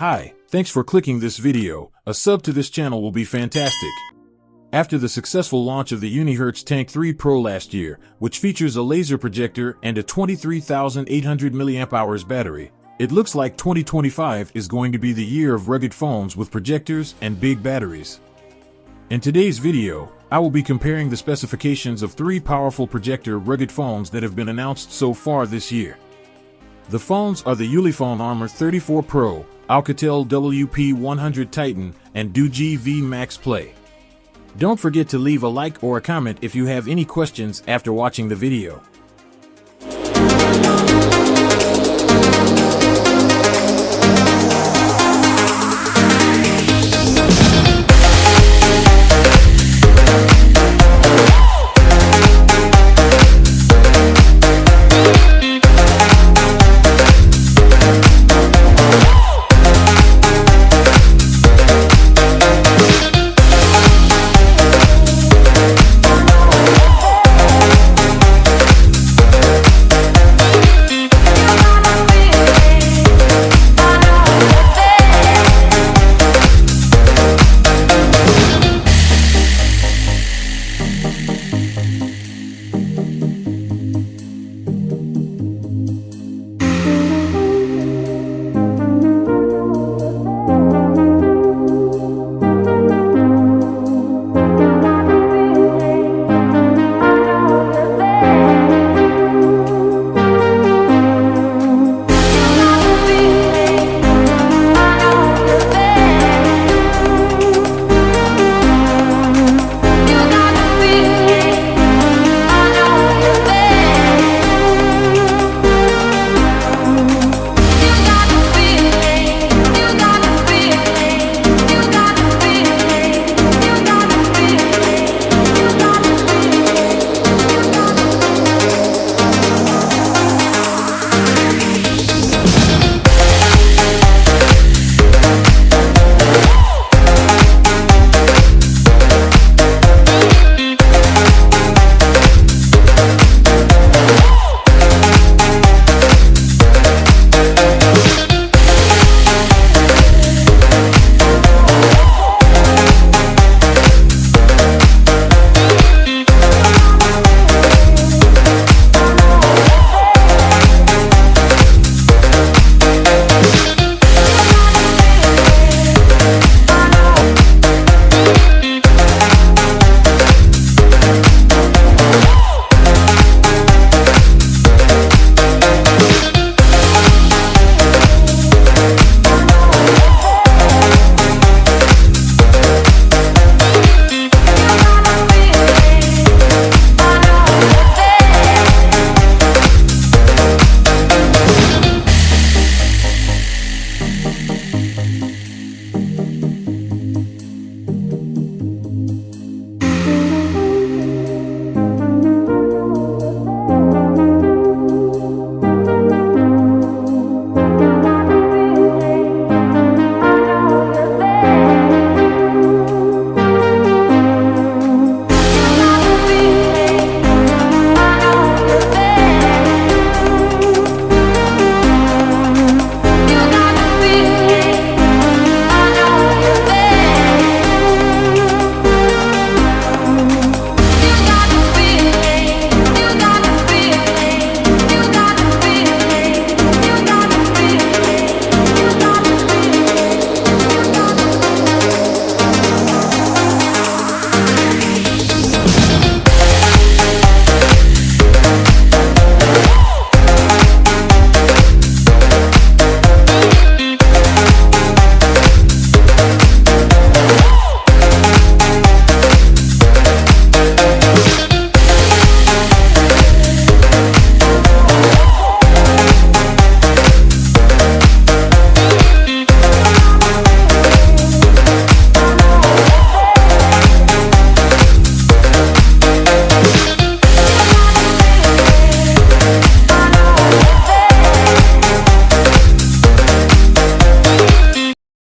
Hi, thanks for clicking this video. A sub to this channel will be fantastic. After the successful launch of the unihertz Tank 3 Pro last year, which features a laser projector and a 23,800 mAh battery, it looks like 2025 is going to be the year of rugged phones with projectors and big batteries. In today's video, I will be comparing the specifications of 3 powerful projector rugged phones that have been announced so far this year. The phones are the Ulefone Armor 34 Pro, Oukitel WP100 Titan, and Doogee V Max Play. Don't forget to leave a like or a comment if you have any questions after watching the video.